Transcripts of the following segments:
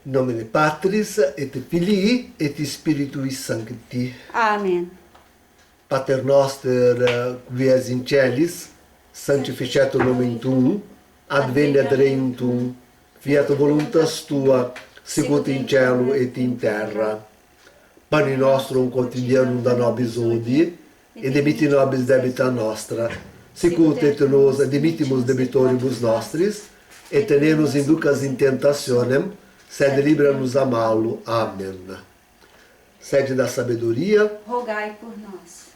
Nomine Patris et Filii et Spiritui Sancti. Amen. Pater noster, qui es in celis, sanctificetur nomen tuum, adveniat regnum tuum, fiat voluntas tua, sicut in cielo et in terra. Pane nostrum quotidianum da nobis hodie, et dimitti nobis debita nostra, sicut et nos dimittimus debitoribus nostris, et ne nos inducas in tentationem, sed libera-nos a malo. Amém. Sede da sabedoria. Rogai por nós.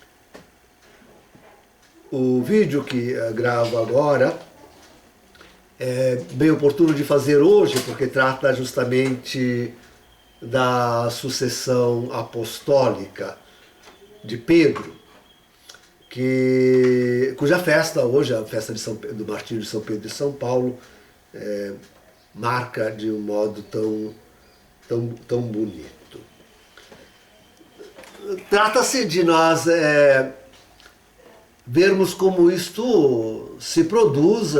O vídeo que gravo agora é bem oportuno de fazer hoje, porque trata justamente da sucessão apostólica de Pedro, cuja festa hoje, a festa do martírio de São Pedro de São Paulo, marca de um modo tão bonito. Trata-se de nós vermos como isto se produz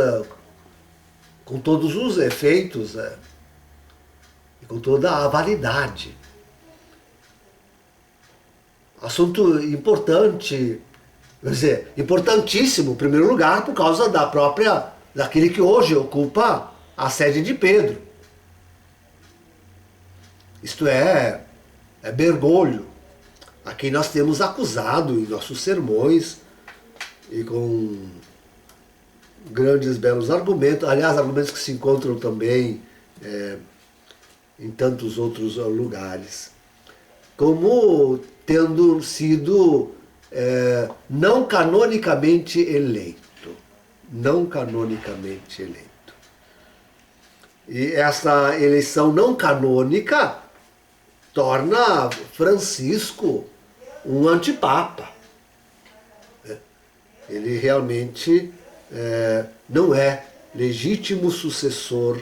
com todos os efeitos e com toda a validade. Assunto importante, quer dizer, importantíssimo, em primeiro lugar, por causa daquele que hoje ocupa a sede de Pedro. Isto é Bergoglio, a quem nós temos acusado em nossos sermões e com grandes, belos argumentos, aliás, argumentos que se encontram também em tantos outros lugares, como tendo sido não canonicamente eleito. Não canonicamente eleito. E essa eleição não canônica torna Francisco um antipapa. Ele realmente não é legítimo sucessor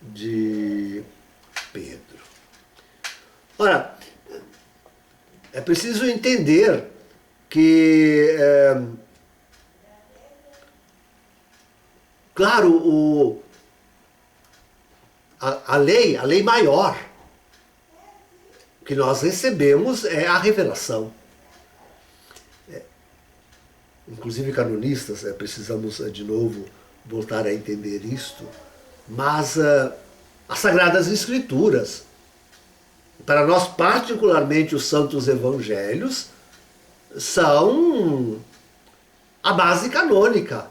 de Pedro. Ora, é preciso entender que, claro, a lei maior que nós recebemos é a revelação. Inclusive canonistas, precisamos de novo voltar a entender isto, mas as Sagradas Escrituras, para nós particularmente os Santos Evangelhos, são a base canônica.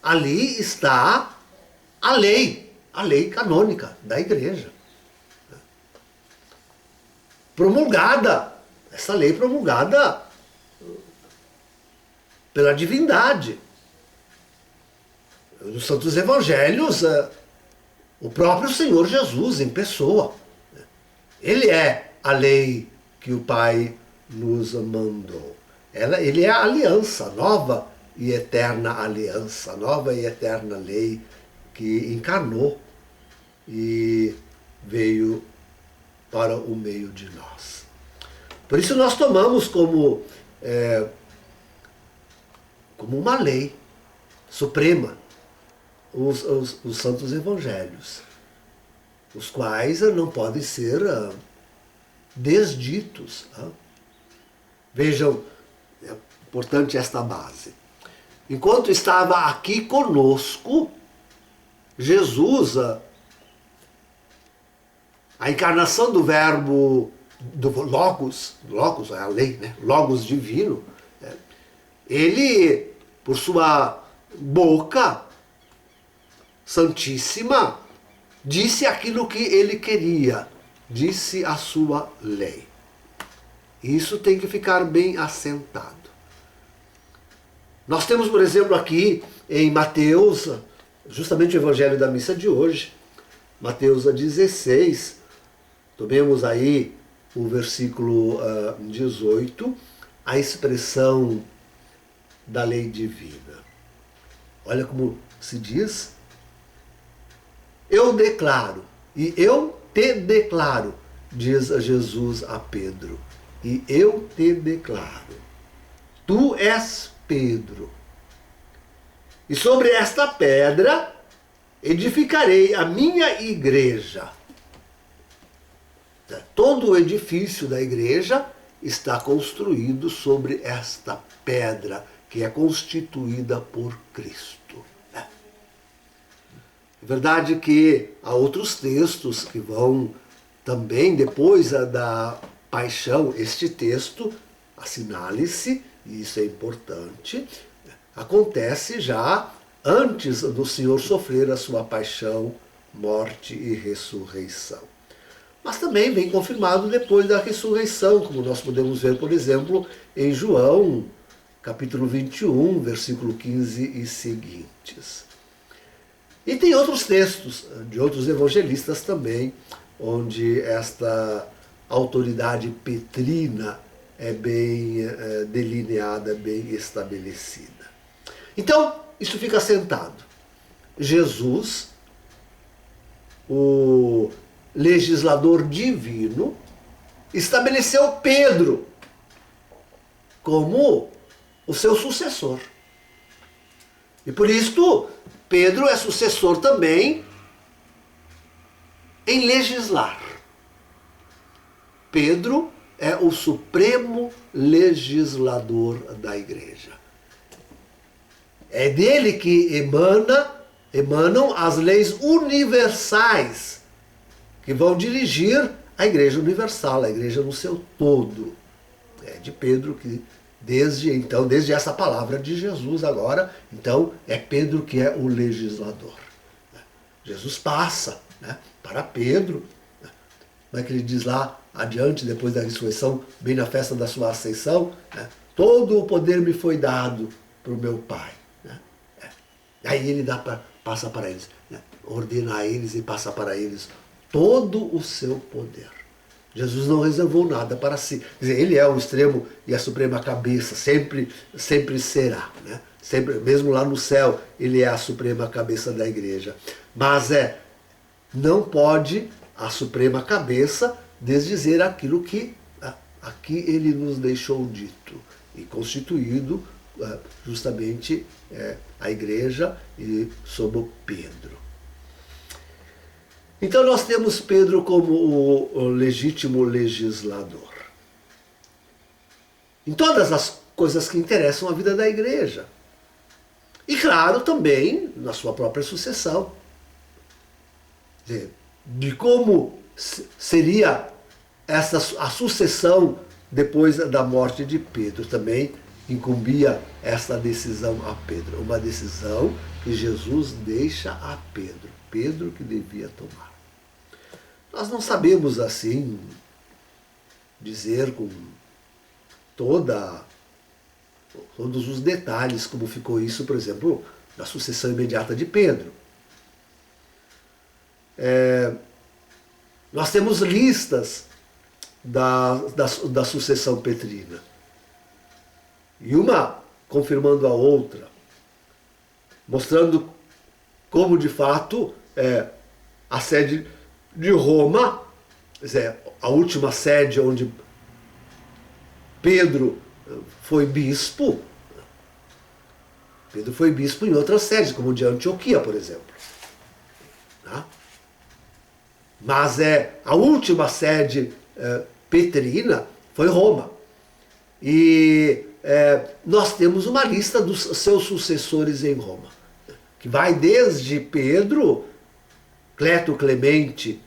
Ali está a lei canônica da Igreja. Promulgada, essa lei promulgada pela divindade. Nos Santos Evangelhos, o próprio Senhor Jesus em pessoa. Ele é a lei que o Pai nos mandou. Ele é a aliança, nova e eterna aliança, nova e eterna lei que encarnou e veio para o meio de nós. Por isso nós tomamos como uma lei suprema os Santos Evangelhos, os quais não podem ser desditos. Vejam, é importante esta base. Enquanto estava aqui conosco, Jesus, a encarnação do verbo, do Logos é a lei, né? Logos divino, ele, por sua boca santíssima, disse aquilo que ele queria, disse a sua lei. Isso tem que ficar bem assentado. Nós temos, por exemplo, aqui em Mateus, justamente o Evangelho da missa de hoje, Mateus 16, tomemos aí o versículo 18, a expressão da lei divina. Olha como se diz: eu declaro, e eu te declaro, diz Jesus a Pedro, e eu te declaro, tu és Pedro, e sobre esta pedra edificarei a minha igreja, Todo o edifício da igreja está construído sobre esta pedra que é constituída por Cristo. É verdade que há outros textos que vão também, depois da paixão, este texto, assinale-se, e isso é importante, acontece já antes do Senhor sofrer a sua paixão, morte e ressurreição. Mas também vem confirmado depois da ressurreição, como nós podemos ver, por exemplo, em João, capítulo 21, versículo 15 e seguintes. E tem outros textos de outros evangelistas também, onde esta autoridade petrina é bem delineada, bem estabelecida. Então, isso fica assentado. Jesus, o legislador divino, estabeleceu Pedro como o seu sucessor. E por isso, Pedro é sucessor também em legislar. Pedro é o supremo legislador da igreja. É dele que emanam as leis universais que vão dirigir a igreja universal, a igreja no seu todo. É de Pedro que, desde essa palavra de Jesus agora, então é Pedro que é o legislador. Jesus passa, para Pedro, como é que ele diz lá adiante, depois da ressurreição, bem na festa da sua ascensão, todo o poder me foi dado para o meu Pai. Aí ele passa para eles, ordena a eles e passa para eles todo o seu poder. Jesus não reservou nada para si. Quer dizer, ele é o extremo e a suprema cabeça, sempre será. Sempre, mesmo lá no céu, ele é a suprema cabeça da igreja. Mas não pode a suprema cabeça desdizer aquilo que aqui ele nos deixou dito e constituído justamente a igreja e sob Pedro. Então nós temos Pedro como o legítimo legislador em todas as coisas que interessam a vida da igreja. E claro, também na sua própria sucessão. De como seria a sucessão depois da morte de Pedro. Também incumbia essa decisão a Pedro. Uma decisão que Jesus deixa a Pedro. Pedro que devia tomar. Nós não sabemos assim dizer com todos os detalhes como ficou isso, por exemplo, na sucessão imediata de Pedro. Nós temos listas da sucessão petrina. E uma confirmando a outra, mostrando como de fato a sede de Roma, a última sede onde Pedro foi bispo. Pedro foi bispo em outras sedes, como de Antioquia, por exemplo. Mas a última sede petrina foi Roma. E nós temos uma lista dos seus sucessores em Roma, que vai desde Pedro, Cleto Clemente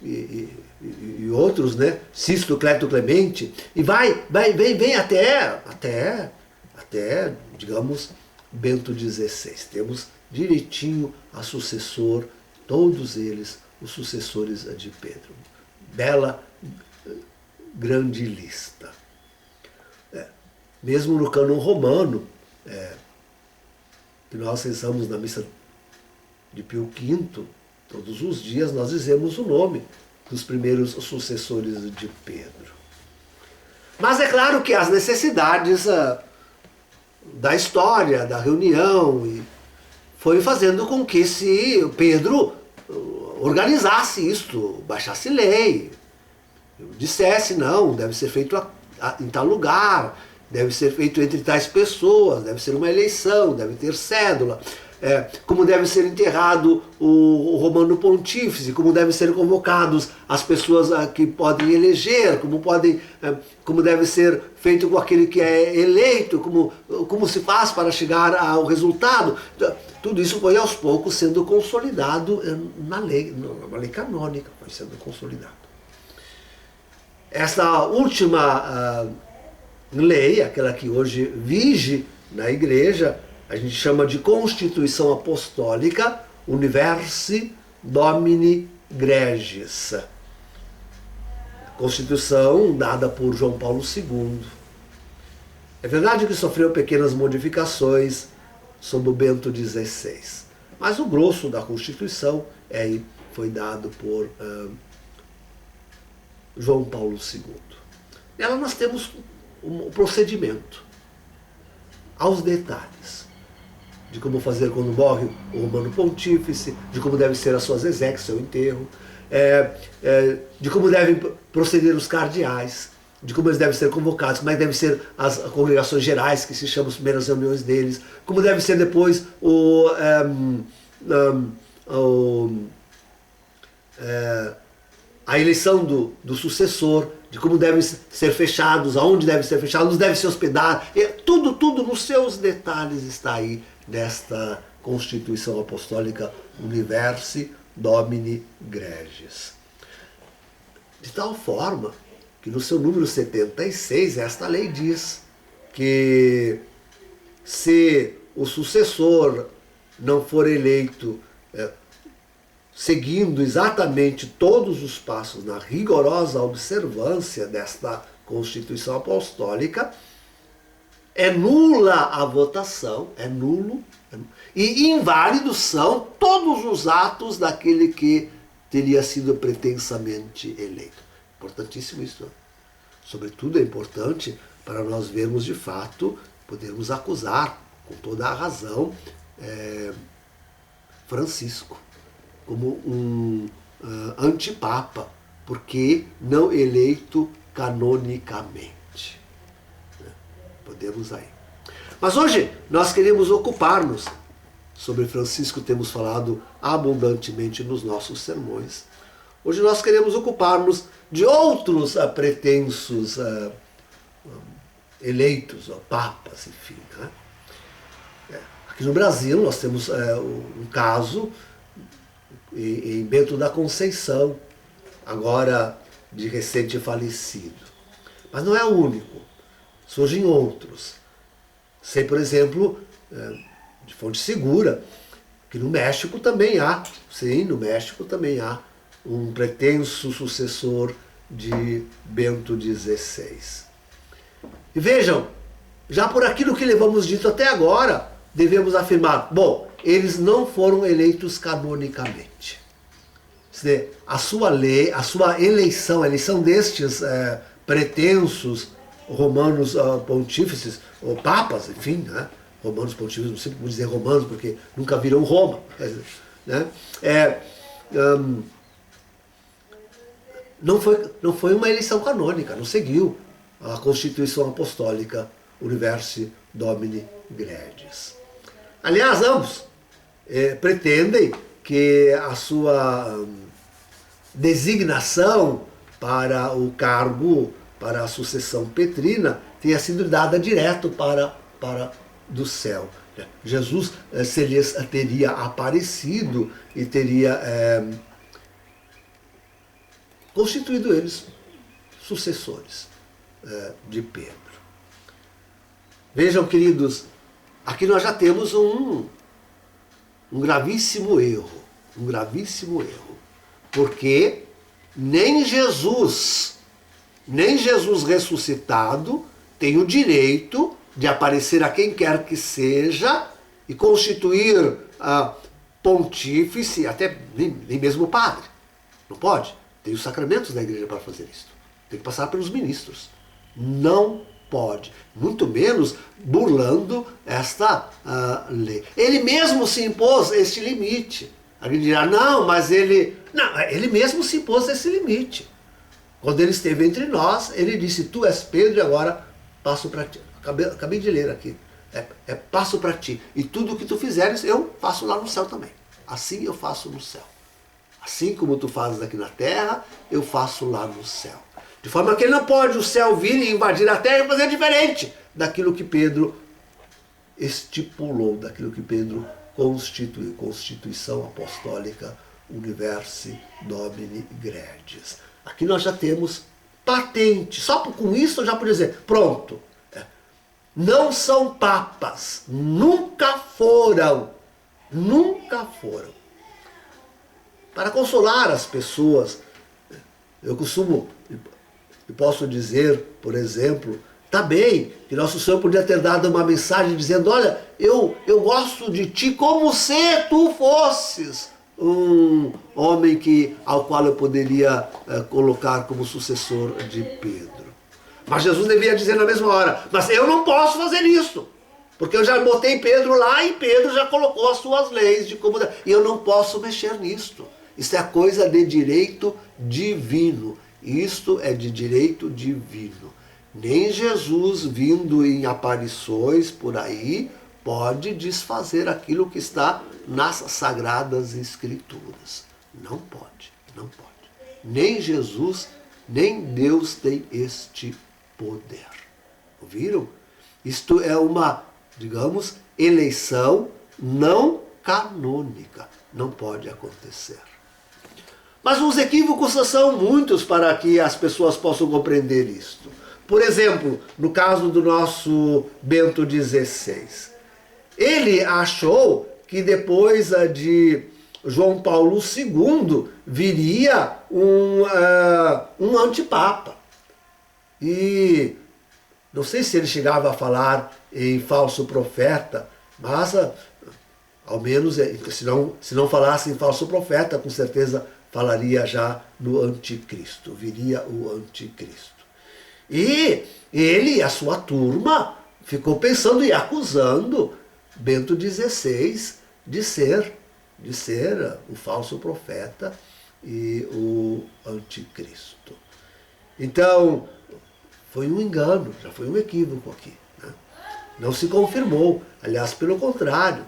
e outros, Cisto Cleto Clemente, e vem até, digamos, Bento XVI. Temos direitinho a sucessor, todos eles os sucessores de Pedro. Bela, grande lista. Mesmo no cânon romano, que nós rezamos na missa de Pio V, todos os dias nós dizemos o nome dos primeiros sucessores de Pedro. Mas é claro que as necessidades da história, da reunião, foi fazendo com que Pedro organizasse isto, baixasse lei, dissesse, não, deve ser feito em tal lugar, deve ser feito entre tais pessoas, deve ser uma eleição, deve ter cédula. como deve ser enterrado o Romano Pontífice, como devem ser convocados as pessoas que podem eleger, como deve ser feito com aquele que é eleito, como se faz para chegar ao resultado. Tudo isso foi aos poucos sendo consolidado na lei canônica, foi sendo consolidado. Essa última lei, aquela que hoje vige na igreja, a gente chama de Constituição Apostólica Universi Domini Gregis. Constituição dada por João Paulo II. É verdade que sofreu pequenas modificações sob o Bento XVI, mas o grosso da Constituição foi dado por João Paulo II. Nela nós temos o procedimento, aos detalhes, de como fazer quando morre o Romano Pontífice, de como devem ser as suas exéquias, seu enterro, de como devem proceder os cardeais, de como eles devem ser convocados, como é que devem ser as congregações gerais, que se chamam as primeiras reuniões deles, como deve ser depois a eleição do sucessor, de como devem ser fechados, aonde devem ser fechados, onde devem se hospedar, tudo nos seus detalhes está aí nesta Constituição Apostólica Universi Domini Gregis. De tal forma que no seu número 76 esta lei diz que se o sucessor não for eleito seguindo exatamente todos os passos na rigorosa observância desta Constituição Apostólica, é nula a votação, é nulo, e inválidos são todos os atos daquele que teria sido pretensamente eleito. Importantíssimo isso. Sobretudo é importante para nós vermos de fato, podermos acusar com toda a razão Francisco como um antipapa, porque não eleito canonicamente. Podemos aí. Mas hoje nós queremos ocupar-nos, sobre Francisco temos falado abundantemente nos nossos sermões. Hoje nós queremos ocupar-nos de outros pretensos eleitos, papas, enfim. Né? Aqui no Brasil nós temos um caso em Bento da Conceição, agora de recente falecido. Mas não é o único. Surgem outros. Sei, por exemplo, de fonte segura, que no México também há, sim, no México também há um pretenso sucessor de Bento XVI. E vejam, já por aquilo que levamos dito até agora, devemos afirmar, bom, eles não foram eleitos canonicamente. A sua lei, a sua eleição, a eleição destes pretensos romanos pontífices, ou papas, enfim, né? Romanos pontífices, não sei como dizer romanos, porque nunca viram Roma. Né? Não foi uma eleição canônica, não seguiu a Constituição Apostólica Universi Domini Gregis. Aliás, ambos pretendem que a sua designação para o cargo, para a sucessão petrina, tenha sido dada direto para do céu. Jesus se lhes teria aparecido e teria constituído eles sucessores de Pedro. Vejam, queridos, aqui nós já temos um gravíssimo erro, porque nem Jesus ressuscitado tem o direito de aparecer a quem quer que seja e constituir pontífice, até nem mesmo padre. Não pode. Tem os sacramentos da igreja para fazer isso. Tem que passar pelos ministros. Não pode. Muito menos burlando esta lei. Ele mesmo se impôs este limite. Alguém dirá, não, mas ele mesmo se impôs esse limite. Quando ele esteve entre nós, ele disse, tu és Pedro e agora passo para ti. Acabei de ler aqui, É passo para ti. E tudo o que tu fizeres, eu faço lá no céu também. Assim eu faço no céu. Assim como tu fazes aqui na terra, eu faço lá no céu. De forma que ele não pode o céu vir e invadir a terra e fazer diferente daquilo que Pedro estipulou, daquilo que Pedro constituiu. Constituição apostólica Universi Domini Gregis. Aqui nós já temos patente. Só com isso eu já podia dizer, pronto. Não são papas. Nunca foram. Nunca foram. Para consolar as pessoas, eu costumo, e posso dizer, por exemplo, tá bem que Nosso Senhor podia ter dado uma mensagem dizendo, olha, eu gosto de ti como se tu fosses um homem ao qual eu poderia colocar como sucessor de Pedro. Mas Jesus devia dizer na mesma hora, mas eu não posso fazer isso, porque eu já botei Pedro lá e Pedro já colocou as suas leis de como... E eu não posso mexer nisto. Isso é coisa de direito divino. Isto é de direito divino. Nem Jesus, vindo em aparições por aí, pode desfazer aquilo que está nas Sagradas Escrituras. Não pode, não pode. Nem Jesus, nem Deus tem este poder. Ouviram? Isto é uma, digamos, eleição não canônica. Não pode acontecer. Mas os equívocos são muitos para que as pessoas possam compreender isto. Por exemplo, no caso do nosso Bento XVI. Ele achou que depois de João Paulo II viria um antipapa. E não sei se ele chegava a falar em falso profeta, mas ao menos, se não falasse em falso profeta, com certeza falaria já no anticristo, viria o anticristo. E ele e a sua turma ficou pensando e acusando Bento XVI de ser o falso profeta e o anticristo. Então, foi um engano, já foi um equívoco aqui. Né? Não se confirmou, aliás, pelo contrário,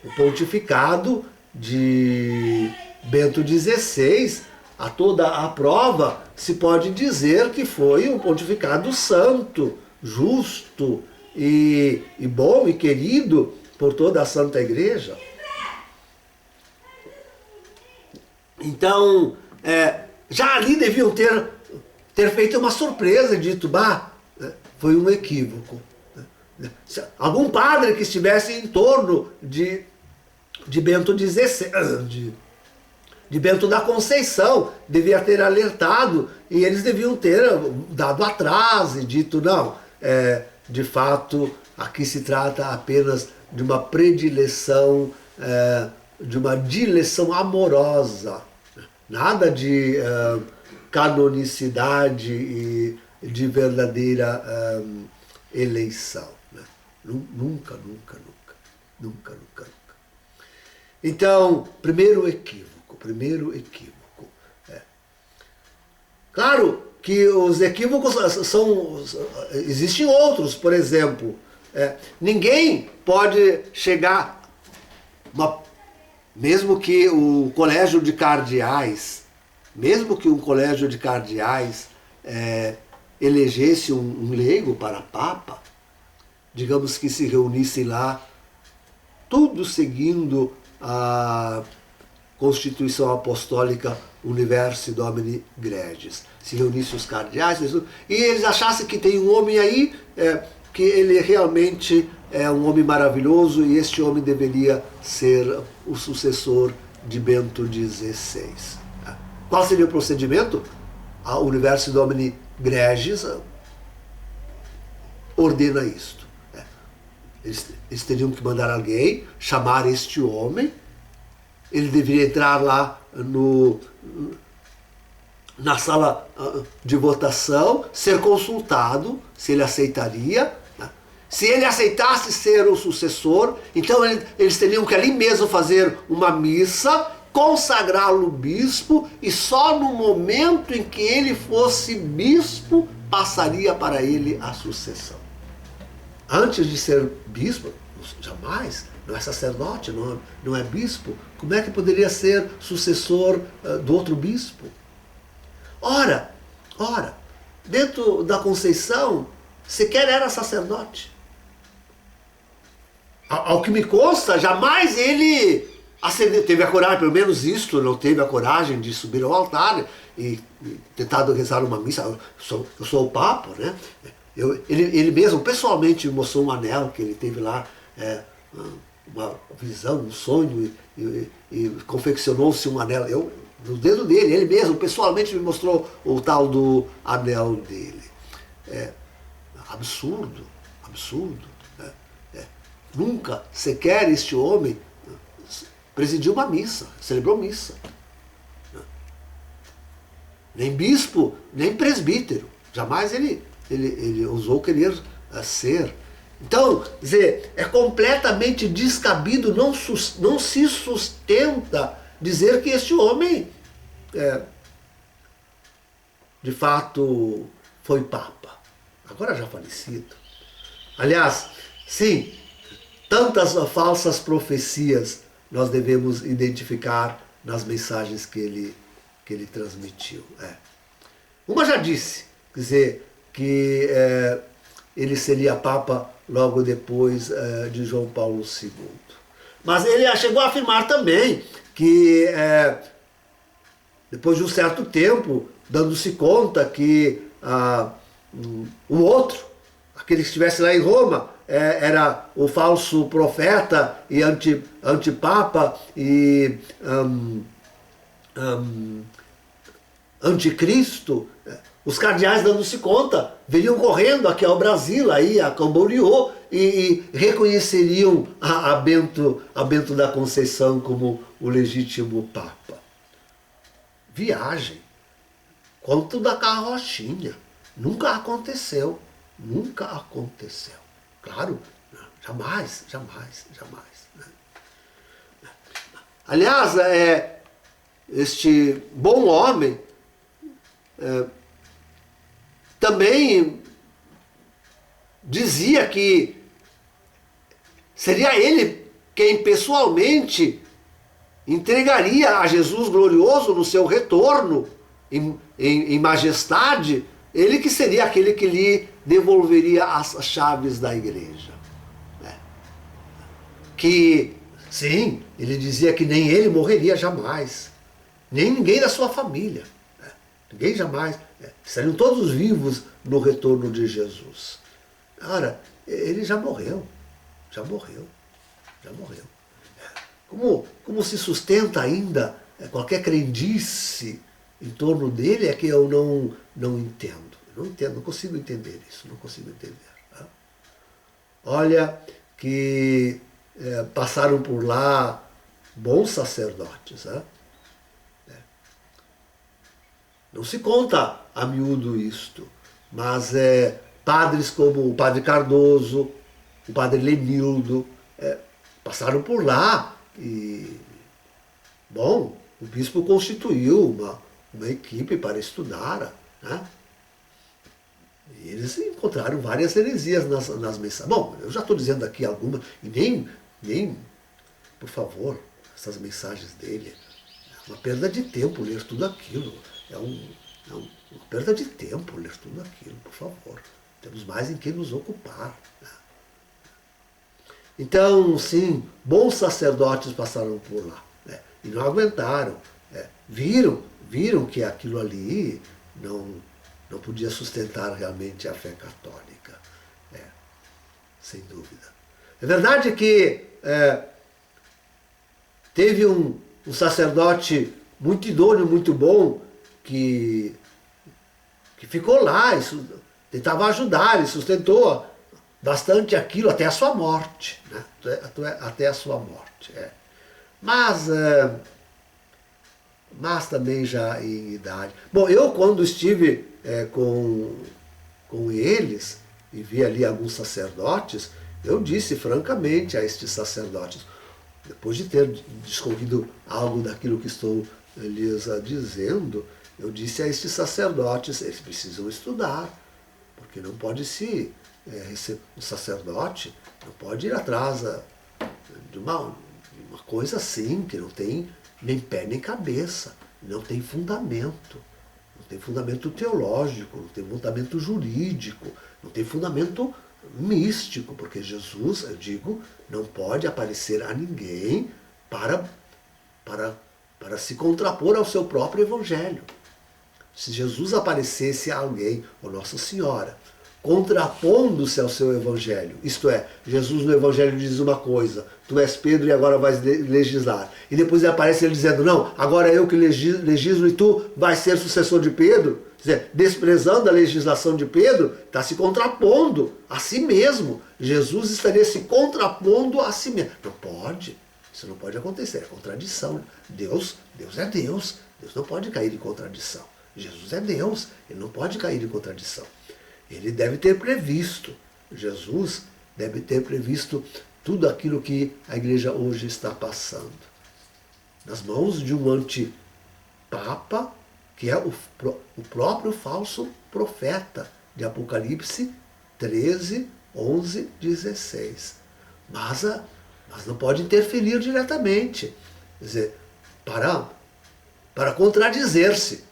o pontificado de Bento XVI, a toda a prova, se pode dizer que foi um pontificado santo, justo e bom e querido por toda a Santa Igreja. Então, já ali deviam ter feito uma surpresa, dito, foi um equívoco. Algum padre que estivesse em torno de Bento XVI, de Bento da Conceição, devia ter alertado e eles deviam ter dado atrás e dito, não, de fato, aqui se trata apenas de uma predileção, de uma dileção amorosa, nada de canonicidade e de verdadeira eleição. Né? Nunca. Então, primeiro equívoco. Claro que os equívocos existem outros, por exemplo, ninguém pode chegar, mesmo que o colégio de cardeais, elegesse um leigo para papa, digamos que se reunissem lá, tudo seguindo a Constituição Apostólica Universi Domini Gregis. Se reunissem os cardeais, e eles achassem que tem um homem aí, que ele realmente é um homem maravilhoso, e este homem deveria ser o sucessor de Bento XVI. Qual seria o procedimento? A Universi Domini Gregis ordena isto. Eles teriam que mandar alguém, chamar este homem, ele deveria entrar lá na sala de votação, ser consultado se ele aceitaria. Se ele aceitasse ser o sucessor, então eles teriam que ali mesmo fazer uma missa, consagrá-lo bispo, e só no momento em que ele fosse bispo, passaria para ele a sucessão. antes de ser bispo, jamais, não é sacerdote, não é bispo, como é que poderia ser sucessor do outro bispo? Ora, dentro da Conceição, sequer era sacerdote. Ao que me consta, jamais ele teve a coragem, pelo menos isto, não teve a coragem de subir ao altar e tentar rezar uma missa. Eu sou o Papa, né? Ele mesmo, pessoalmente, me mostrou um anel que ele teve lá, uma visão, um sonho, e confeccionou-se um anel. No dedo dele, ele mesmo, pessoalmente, me mostrou o tal do anel dele. Absurdo. Nunca, sequer este homem presidiu uma missa, celebrou missa. Nem bispo, nem presbítero. Jamais ele ousou querer ser. Então, quer dizer, é completamente descabido, não se sustenta dizer que este homem, de fato, foi Papa. Agora já falecido. Aliás, sim, tantas falsas profecias nós devemos identificar nas mensagens que ele transmitiu. Uma já disse, quer dizer, que ele seria Papa logo depois de João Paulo II. Mas ele chegou a afirmar também que, depois de um certo tempo, dando-se conta que o outro, aquele que estivesse lá em Roma, era o falso profeta e antipapa e anticristo, os cardeais, dando-se conta, viriam correndo aqui ao Brasil, aí a Camboriú, e reconheceriam a Bento da Conceição como o legítimo Papa. Viagem. Conto da carrochinha. Nunca aconteceu. Claro, jamais. Né? Aliás, este bom homem também dizia que seria ele quem pessoalmente entregaria a Jesus glorioso no seu retorno em majestade, ele que seria aquele que lhe devolveria as chaves da igreja. Que, sim, ele dizia que nem ele morreria jamais, nem ninguém da sua família. Ninguém jamais. Estariam todos vivos no retorno de Jesus. Ora, ele já morreu. Como se sustenta ainda qualquer crendice em torno dele, é que eu não entendo. Não consigo entender isso, Tá? Olha que passaram por lá bons sacerdotes. Não se conta a miúdo isto, mas padres como o padre Cardoso, o padre Lenildo, passaram por lá e, bom, o bispo constituiu uma equipe para estudar, né? E eles encontraram várias heresias nas mensagens. Bom, eu já estou dizendo aqui algumas, e nem, por favor, essas mensagens dele, é uma perda de tempo ler tudo aquilo. É uma perda de tempo ler tudo aquilo, por favor. Temos mais em que nos ocupar. Né? Então, sim, bons sacerdotes passaram por lá. Né? E não aguentaram. Viram que aquilo ali não podia sustentar realmente a fé católica. Sem dúvida. É verdade que teve um sacerdote muito idôneo, muito bom, que ficou lá, tentava ajudar, e sustentou bastante aquilo até a sua morte. Né? Até a sua morte. Mas também já em idade. Bom, eu quando estive com eles e vi ali alguns sacerdotes, eu disse francamente a estes sacerdotes, depois de ter discorrido algo daquilo que estou lhes dizendo, eu disse a estes sacerdotes, eles precisam estudar, porque não pode se um sacerdote não pode ir atrás de uma coisa assim, que não tem nem pé nem cabeça, não tem fundamento. Não tem fundamento teológico, não tem fundamento jurídico, não tem fundamento místico, porque Jesus, eu digo, não pode aparecer a ninguém para se contrapor ao seu próprio evangelho. Se Jesus aparecesse a alguém, ou Nossa Senhora, contrapondo-se ao seu evangelho, isto é, Jesus no evangelho diz uma coisa, tu és Pedro e agora vais legislar, e depois ele aparece ele dizendo, não, agora eu que legislo e tu vais ser sucessor de Pedro, quer dizer, desprezando a legislação de Pedro, está se contrapondo a si mesmo. Jesus estaria se contrapondo a si mesmo. Não pode, isso não pode acontecer, é contradição. Deus é Deus, Deus não pode cair em contradição. Jesus é Deus, ele não pode cair em contradição. Ele deve ter previsto, Jesus deve ter previsto tudo aquilo que a igreja hoje está passando. Nas mãos de um antipapa, que é o próprio falso profeta de Apocalipse 13, 11, 16. Mas não pode interferir diretamente, quer dizer, para contradizer-se.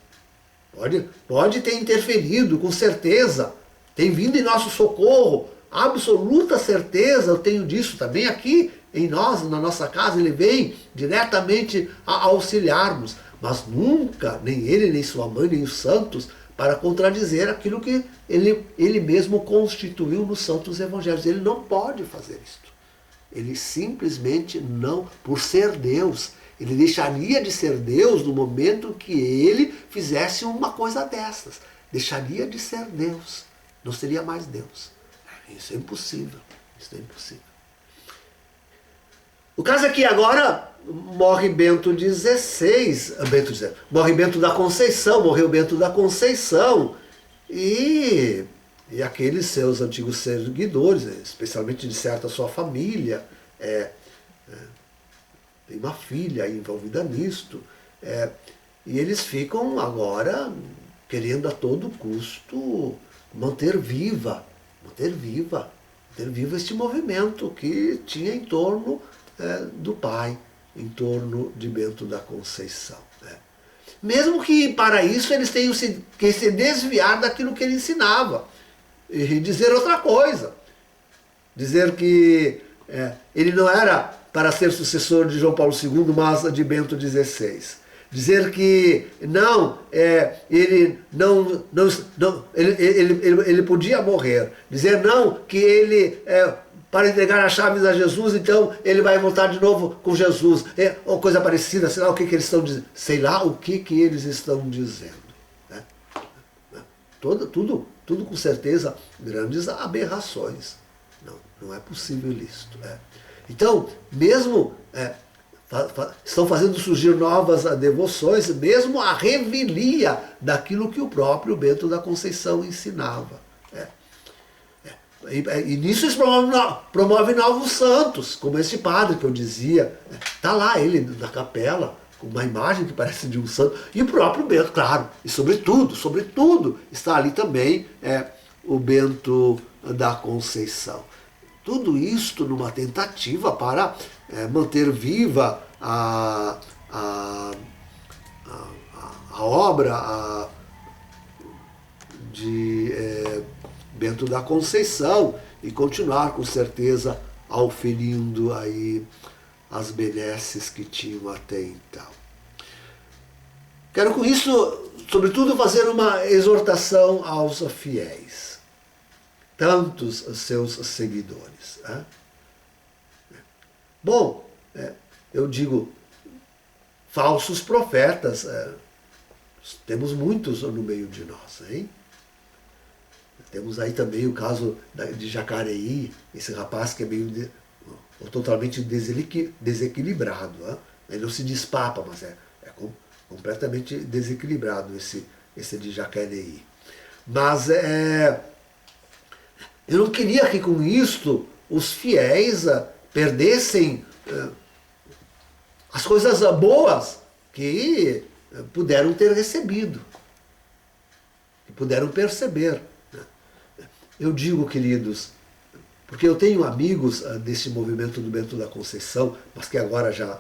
Pode ter interferido, com certeza, tem vindo em nosso socorro, absoluta certeza, eu tenho disso também aqui em nós, na nossa casa, ele vem diretamente a auxiliar-nos, mas nunca, nem ele, nem sua mãe, nem os santos, para contradizer aquilo que ele mesmo constituiu nos santos evangelhos. Ele não pode fazer isto. Ele simplesmente não, por ser Deus, ele deixaria de ser Deus no momento que ele fizesse uma coisa dessas. Deixaria de ser Deus. Não seria mais Deus. Isso é impossível. Isso é impossível. O caso é que agora morre Bento XVI, morre Bento da Conceição, morreu Bento da Conceição, e aqueles seus antigos seguidores, especialmente de certa sua família, tem uma filha envolvida nisto, e eles ficam agora querendo a todo custo manter vivo este movimento que tinha em torno do pai, em torno de Bento da Conceição. Mesmo que para isso eles tenham que se desviar daquilo que ele ensinava e dizer outra coisa. Dizer que ele não era para ser sucessor de João Paulo II, mas de Bento XVI. Dizer que ele podia morrer. Dizer não, que ele, para entregar as chaves a Jesus, então ele vai voltar de novo com Jesus. Ou coisa parecida, sei lá o que eles estão dizendo. Sei lá o que eles estão dizendo. Né? Tudo com certeza grandes aberrações. Não é possível isto. Então, mesmo estão fazendo surgir novas devoções, mesmo a revelia daquilo que o próprio Bento da Conceição ensinava. E nisso eles promovem novos santos, como esse padre que eu dizia. Está lá ele na capela, com uma imagem que parece de um santo, e o próprio Bento, claro. E sobretudo, está ali também o Bento da Conceição. Tudo isto numa tentativa para manter viva a obra de Bento da Conceição e continuar com certeza auferindo aí as benesses que tinham até então. Quero com isso, sobretudo, fazer uma exortação aos fiéis, tantos seus seguidores. Bom, eu digo, falsos profetas, temos muitos no meio de nós, hein? Temos aí também o caso de Jacareí, esse rapaz que é meio totalmente desequilibrado. Ele não se diz papa, mas é completamente desequilibrado esse de Jacareí. Mas eu não queria que com isto os fiéis perdessem as coisas boas que puderam ter recebido, que puderam perceber. eu digo, queridos, porque eu tenho amigos desse movimento do Bento da Conceição, mas que agora já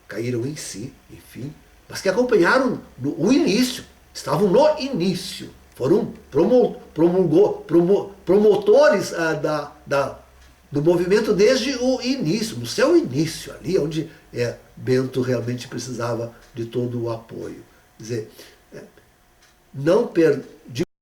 caíram em si, enfim, mas que acompanharam o início, estavam no início, foram promotores do movimento desde o início, no seu início, ali onde Bento realmente precisava de todo o apoio. Quer dizer, não perdi